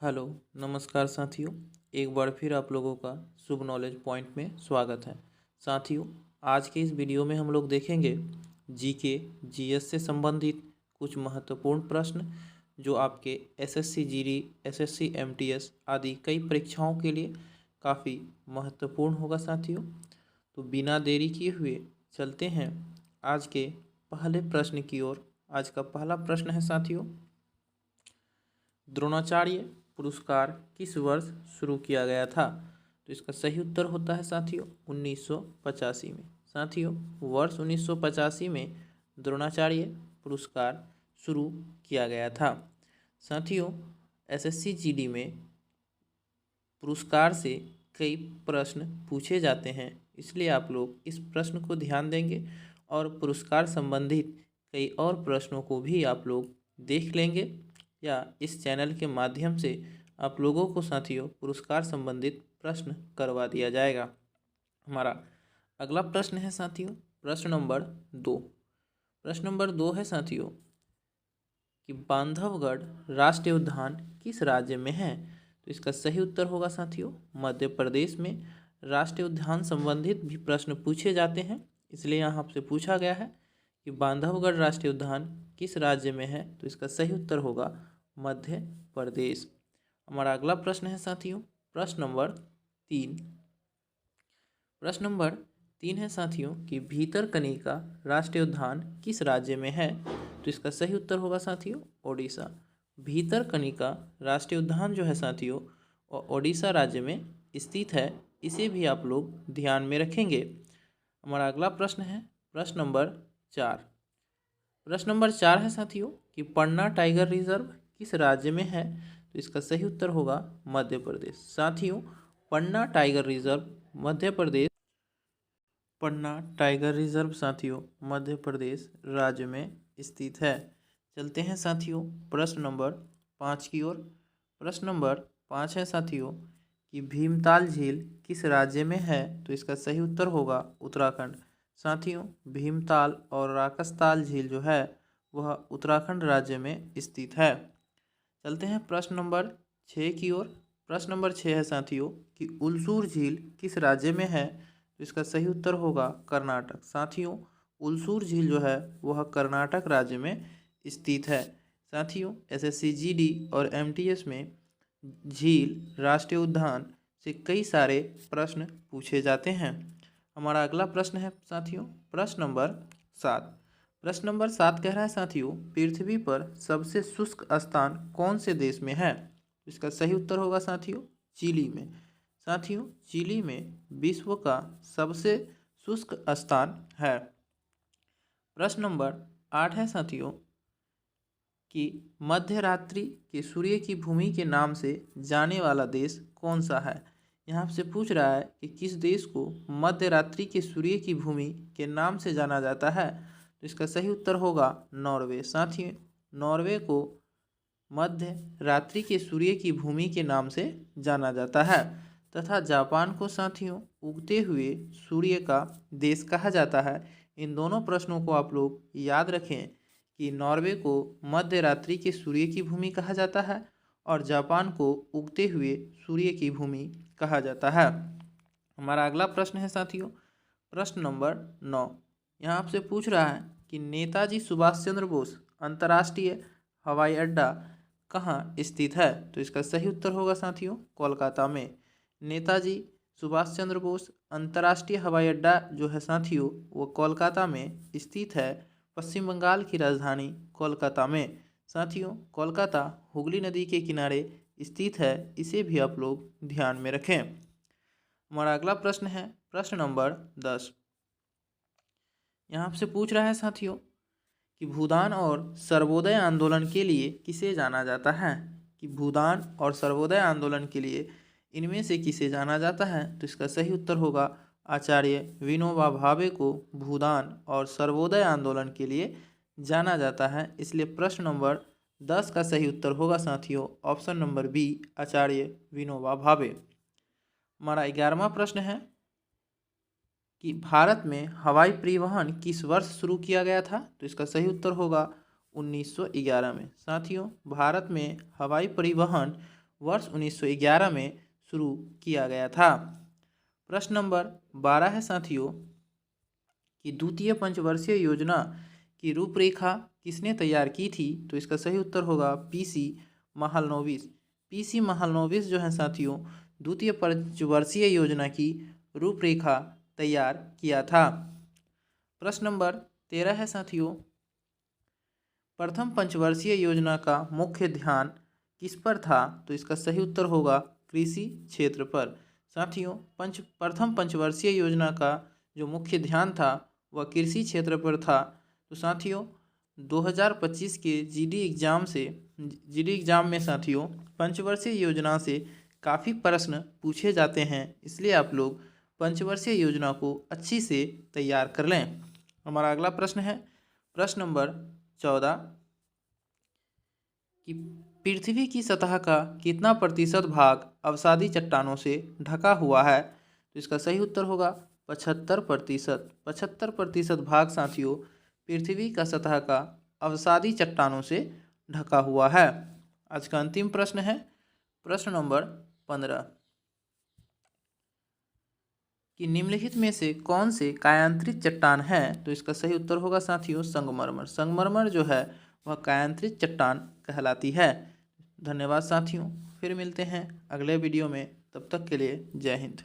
Hello, नमस्कार साथियों। एक बार फिर आप लोगों का शुभ नॉलेज पॉइंट में स्वागत है। साथियों, आज के इस वीडियो में हम लोग देखेंगे जीके जीएस से संबंधित कुछ महत्वपूर्ण प्रश्न जो आपके एसएससी जीडी, एसएससी एमटीएस आदि कई परीक्षाओं के लिए काफ़ी महत्वपूर्ण होगा साथियों। तो बिना देरी किए हुए चलते हैं आज के पहले प्रश्न की ओर। आज का पहला प्रश्न है साथियों, द्रोणाचार्य पुरस्कार किस वर्ष शुरू किया गया था? तो इसका सही उत्तर होता है साथियों 1985 में। साथियों, वर्ष 1985 में द्रोणाचार्य पुरस्कार शुरू किया गया था। साथियों, एसएससी जीडी में पुरस्कार से कई प्रश्न पूछे जाते हैं, इसलिए आप लोग इस प्रश्न को ध्यान देंगे और पुरस्कार संबंधित कई और प्रश्नों को भी आप लोग देख लेंगे या इस चैनल के माध्यम से आप लोगों को साथियों पुरस्कार संबंधित प्रश्न करवा दिया जाएगा। हमारा अगला प्रश्न है साथियों प्रश्न नंबर 2। प्रश्न नंबर 2 है साथियों कि बांधवगढ़ राष्ट्रीय उद्यान किस राज्य में है? तो इसका सही उत्तर होगा साथियों मध्य प्रदेश में। राष्ट्रीय उद्यान संबंधित भी प्रश्न पूछे जाते हैं, इसलिए यहाँ आपसे पूछा गया है कि बांधवगढ़ राष्ट्रीय उद्यान किस राज्य में है? तो इसका सही उत्तर होगा मध्य प्रदेश। हमारा अगला प्रश्न है साथियों प्रश्न नंबर 3। प्रश्न नंबर 3 है साथियों कि भीतरकनिका राष्ट्रीय उद्यान किस राज्य में है? तो इसका सही उत्तर होगा साथियों ओडिशा। भीतरकनिका राष्ट्रीय उद्यान जो है साथियों ओडिशा राज्य में स्थित है, इसे भी आप लोग ध्यान में रखेंगे। हमारा अगला प्रश्न है प्रश्न नंबर 4। प्रश्न नंबर 4 है साथियों कि पन्ना टाइगर रिजर्व किस राज्य में है? तो इसका सही उत्तर होगा मध्य प्रदेश। साथियों, पन्ना टाइगर रिजर्व मध्य प्रदेश, पन्ना टाइगर रिजर्व साथियों मध्य प्रदेश राज्य में स्थित है। चलते हैं साथियों प्रश्न नंबर 5 की ओर। प्रश्न नंबर 5 है साथियों कि भीमताल झील किस राज्य में है? तो इसका सही उत्तर होगा उत्तराखंड। साथियों, भीमताल और राकसताल झील जो है वह उत्तराखंड राज्य में स्थित है। चलते हैं प्रश्न नंबर 6 की ओर। प्रश्न नंबर 6 है साथियों कि उलसूर झील किस राज्य में है? तो इसका सही उत्तर होगा कर्नाटक। साथियों, उलसूर झील जो है वह कर्नाटक राज्य में स्थित है। साथियों, एसएससी जीडी और एमटीएस में झील राष्ट्रीय उद्यान से कई सारे प्रश्न पूछे जाते हैं। हमारा अगला प्रश्न है साथियों प्रश्न नंबर 7। प्रश्न नंबर 7 कह रहा है साथियों पृथ्वी पर सबसे शुष्क स्थान कौन से देश में है? इसका सही उत्तर होगा साथियों चिली में। साथियों, चिली में विश्व का सबसे शुष्क स्थान है। प्रश्न नंबर 8 है साथियों कि मध्य रात्रि के सूर्य की भूमि के नाम से जाने वाला देश कौन सा है? यहाँ से पूछ रहा है कि किस देश को मध्य रात्रि के सूर्य की भूमि के नाम से जाना जाता है? तो इसका सही उत्तर होगा नॉर्वे। साथियों, नॉर्वे को मध्य रात्रि के सूर्य की भूमि के नाम से जाना जाता है तथा जापान को साथियों उगते हुए सूर्य का देश कहा जाता है। इन दोनों प्रश्नों को आप लोग याद रखें कि नॉर्वे को मध्य रात्रि के सूर्य की भूमि कहा जाता है और जापान को उगते हुए सूर्य की भूमि कहा जाता है। हमारा अगला प्रश्न है साथियों प्रश्न नंबर 9। यहाँ आपसे पूछ रहा है कि नेताजी सुभाष चंद्र बोस अंतर्राष्ट्रीय हवाई अड्डा कहाँ स्थित है? तो इसका सही उत्तर होगा साथियों कोलकाता में। नेताजी सुभाष चंद्र बोस अंतर्राष्ट्रीय हवाई अड्डा जो है साथियों वो कोलकाता में स्थित है। पश्चिम बंगाल की राजधानी कोलकाता में। साथियों, कोलकाता हुगली नदी के किनारे स्थित है, इसे भी आप लोग ध्यान में रखें। हमारा अगला प्रश्न है प्रश्न नंबर 10। यहाँ आपसे पूछ रहा है साथियों कि भूदान और सर्वोदय आंदोलन के लिए किसे जाना जाता है? कि भूदान और सर्वोदय आंदोलन के लिए इनमें से किसे जाना जाता है? तो इसका सही उत्तर होगा आचार्य विनोबा भावे को भूदान और सर्वोदय आंदोलन के लिए जाना जाता है। इसलिए प्रश्न नंबर 10 का सही उत्तर होगा साथियों ऑप्शन नंबर बी आचार्य विनोबा भावे। हमारा 11वां प्रश्न है कि भारत में हवाई परिवहन किस वर्ष शुरू किया गया था? तो इसका सही उत्तर होगा 1911 में। साथियों, भारत में हवाई परिवहन वर्ष 1911 में शुरू किया गया था। प्रश्न नंबर 12 है साथियों कि द्वितीय पंचवर्षीय योजना की रूपरेखा किसने तैयार की थी? तो इसका सही उत्तर होगा पीसी महालनोबिस। पीसी महालनोबिस जो है साथियों द्वितीय पंचवर्षीय योजना की रूपरेखा तैयार किया था। प्रश्न नंबर 13 है साथियों प्रथम पंचवर्षीय योजना का मुख्य ध्यान किस पर था? तो इसका सही उत्तर होगा कृषि क्षेत्र पर। साथियों प्रथम पंचवर्षीय योजना का जो मुख्य ध्यान था वह कृषि क्षेत्र पर था। तो साथियों 2025 के जीडी एग्ज़ाम में साथियों पंचवर्षीय योजना से काफ़ी प्रश्न पूछे जाते हैं, इसलिए आप लोग पंचवर्षीय योजना को अच्छी से तैयार कर लें। हमारा अगला प्रश्न है प्रश्न नंबर 14 कि पृथ्वी की सतह का कितना प्रतिशत भाग अवसादी चट्टानों से ढका हुआ है? तो इसका सही उत्तर होगा 75%। 75% भाग साथियों पृथ्वी का सतह का अवसादी चट्टानों से ढका हुआ है। आज का अंतिम प्रश्न है प्रश्न नंबर 15 कि निम्नलिखित में से कौन से कायांतरित चट्टान है? तो इसका सही उत्तर होगा साथियों संगमरमर। संगमरमर जो है वह कायांतरित चट्टान कहलाती है। धन्यवाद साथियों, फिर मिलते हैं अगले वीडियो में, तब तक के लिए जय हिंद।